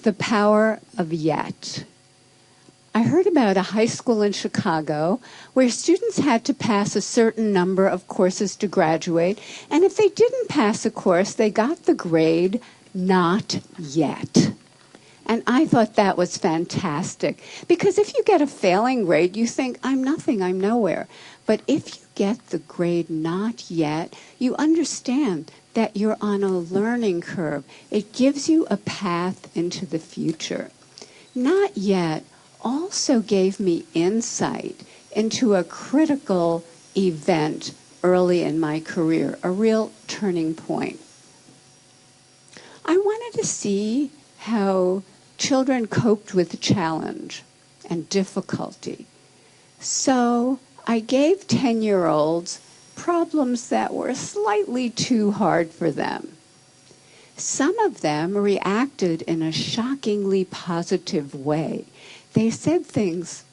The power of yet. I heard about a high school in Chicago where students had to pass a certain number of courses to graduate, and if they didn't pass a course, they got the grade not yet. And I thought that was fantastic, because if you get a failing grade, you think, I'm nothing, I'm nowhere. But if you get the grade not yet, you understand that you're on a learning curve. It gives you a path into the future. Not yet also gave me insight into a critical event early in my career, a real turning point. I wanted to see how children coped with challenge and difficulty. So I gave 10-year-olds problems that were slightly too hard for them. Some of them reacted in a shockingly positive way. They said things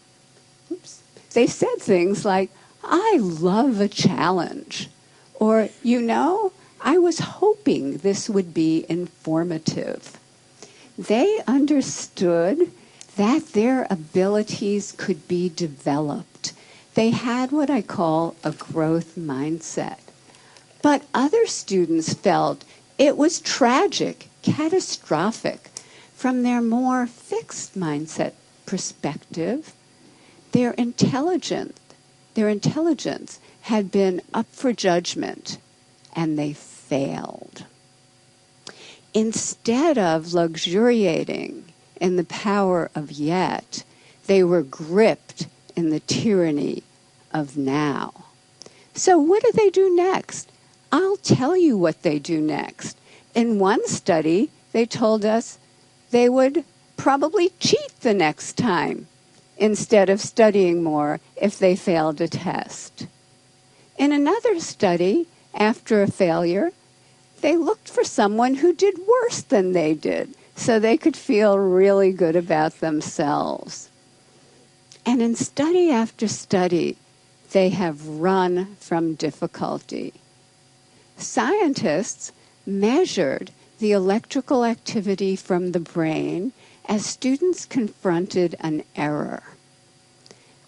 like, I love a challenge. Or, I was hoping this would be informative. They understood that their abilities could be developed. They had what I call a growth mindset. But other students felt it was tragic, catastrophic. From their more fixed mindset perspective, their intelligence had been up for judgment, and they failed. Instead of luxuriating in the power of yet, they were gripped in the tyranny of now. So what do they do next? I'll tell you what they do next. In one study, they told us they would probably cheat the next time instead of studying more if they failed a test. In another study, after a failure, they looked for someone who did worse than they did so they could feel really good about themselves. And in study after study, they have run from difficulty. Scientists measured the electrical activity from the brain as students confronted an error.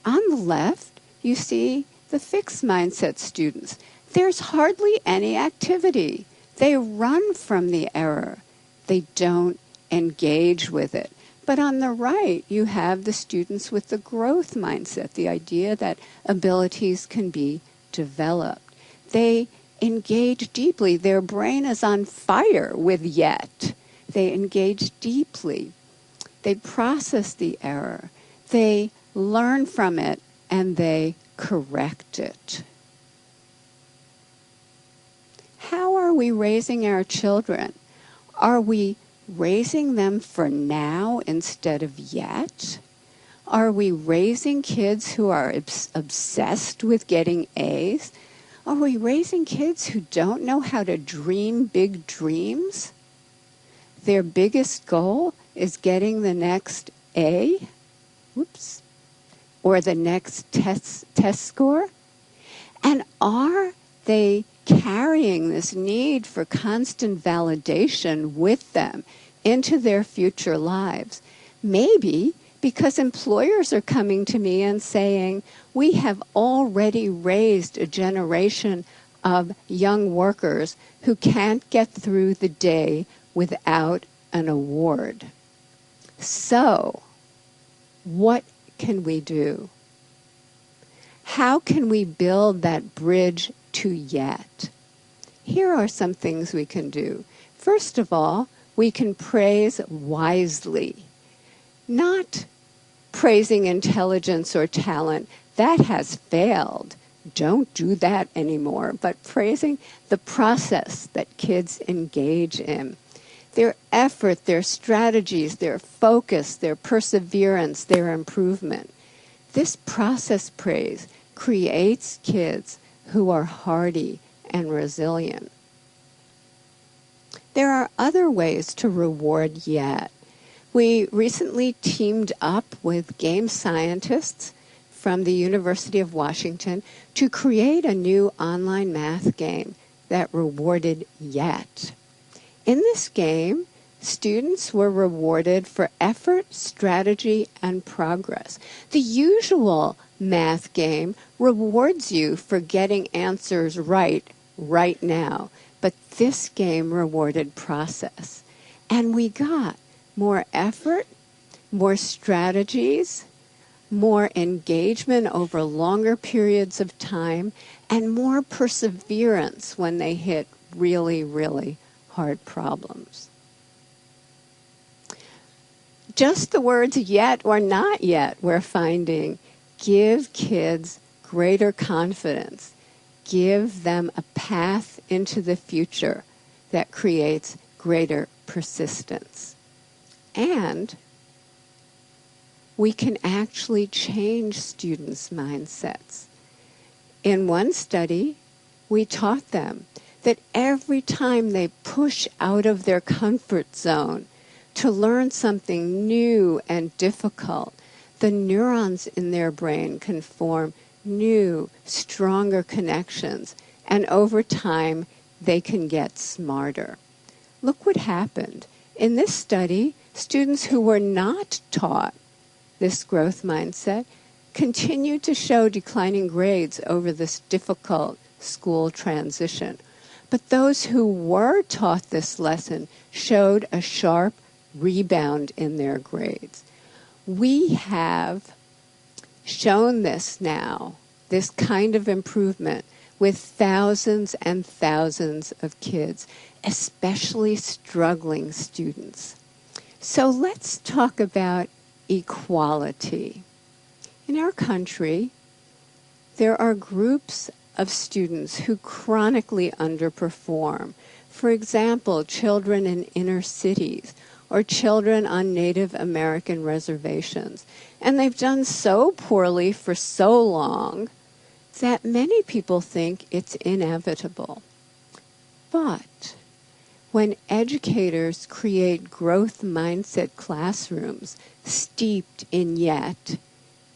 On the left, you see the fixed mindset students. There's hardly any activity. They run from the error. They don't engage with it. But on the right, you have the students with the growth mindset, the idea that abilities can be developed. They engage deeply. Their brain is on fire with yet. They engage deeply. They process the error. They learn from it, and they correct it. How are we raising our children? Are we raising them for now instead of yet? Are we raising kids who are obsessed with getting A's? Are we raising kids who don't know how to dream big dreams? Their biggest goal is getting the next A, or the next test score? And are they carrying this need for constant validation with them into their future lives? Maybe because employers are coming to me and saying, we have already raised a generation of young workers who can't get through the day without an award. So, what can we do? How can we build that bridge to yet? Here are some things we can do. First of all, we can praise wisely. Not praising intelligence or talent. That has failed. Don't do that anymore. But praising the process that kids engage in. Their effort, their strategies, their focus, their perseverance, their improvement. This process praise creates kids who are hardy and resilient. There are other ways to reward yet. We recently teamed up with game scientists from the University of Washington to create a new online math game that rewarded yet. In this game, students were rewarded for effort, strategy, and progress. The usual math game rewards you for getting answers right now, but this game rewarded process. And we got more effort, more strategies, more engagement over longer periods of time, and more perseverance when they hit really, really hard problems. Just the words yet or not yet, we're finding, give kids greater confidence. Give them a path into the future that creates greater persistence. And we can actually change students' mindsets. In one study, we taught them that every time they push out of their comfort zone to learn something new and difficult, the neurons in their brain can form new, stronger connections, and over time, they can get smarter. Look what happened. In this study, students who were not taught this growth mindset continued to show declining grades over this difficult school transition. But those who were taught this lesson showed a sharp rebound in their grades. We have shown this now, this kind of improvement, with thousands and thousands of kids, especially struggling students. So let's talk about equality. In our country, there are groups of students who chronically underperform. For example, children in inner cities or children on Native American reservations. And they've done so poorly for so long that many people think it's inevitable. But when educators create growth mindset classrooms steeped in yet,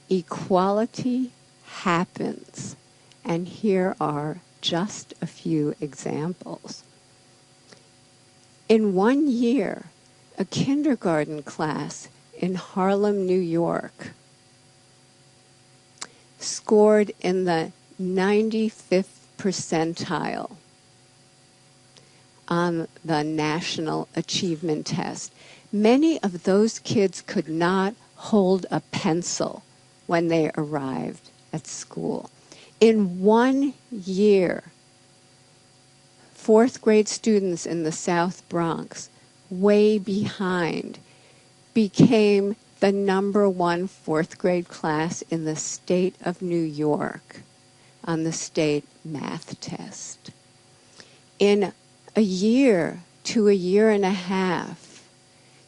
equality happens. And here are just a few examples. In 1 year, a kindergarten class in Harlem, New York, scored in the 95th percentile on the National Achievement Test. Many of those kids could not hold a pencil when they arrived at school. In 1 year, fourth grade students in the South Bronx, way behind, became the #1 fourth grade class in the state of New York on the state math test. In a year to a year and a half,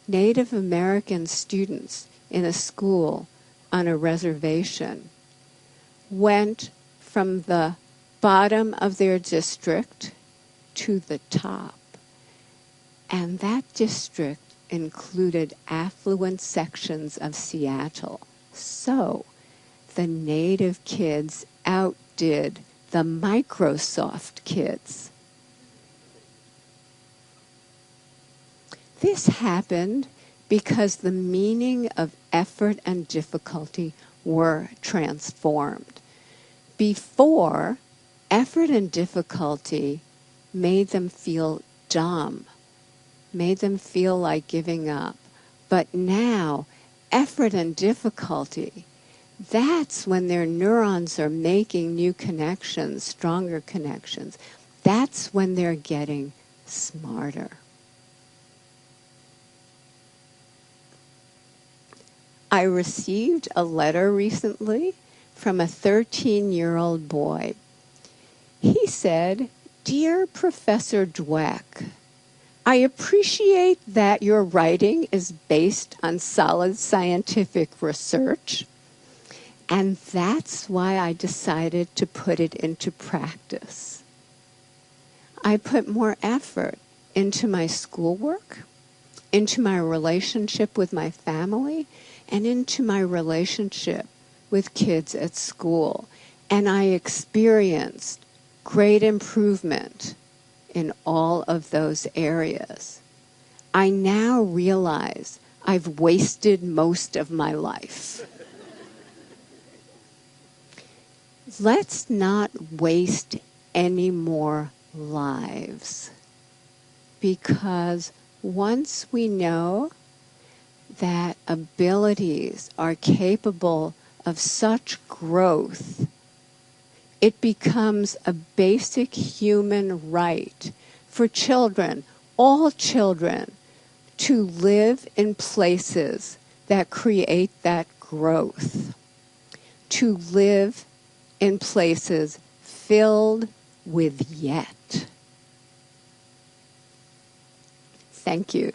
Native American students in a school on a reservation went from the bottom of their district to the top. And that district included affluent sections of Seattle. So the Native kids outdid the Microsoft kids. This happened because the meaning of effort and difficulty were transformed. Before, effort and difficulty made them feel dumb, made them feel like giving up. But now, effort and difficulty, that's when their neurons are making new connections, stronger connections. That's when they're getting smarter. I received a letter recently from a 13-year-old boy. He said, "Dear Professor Dewek, I appreciate that your writing is based on solid scientific research, and that's why I decided to put it into practice. I put more effort into my schoolwork, into my relationship with my family, and into my relationship with kids at school, and I experienced great improvement in all of those areas. I now realize I've wasted most of my life. Let's not waste any more lives, because once we know that abilities are capable of such growth, it becomes a basic human right for children, all children, to live in places that create that growth, to live in places filled with yet. Thank you.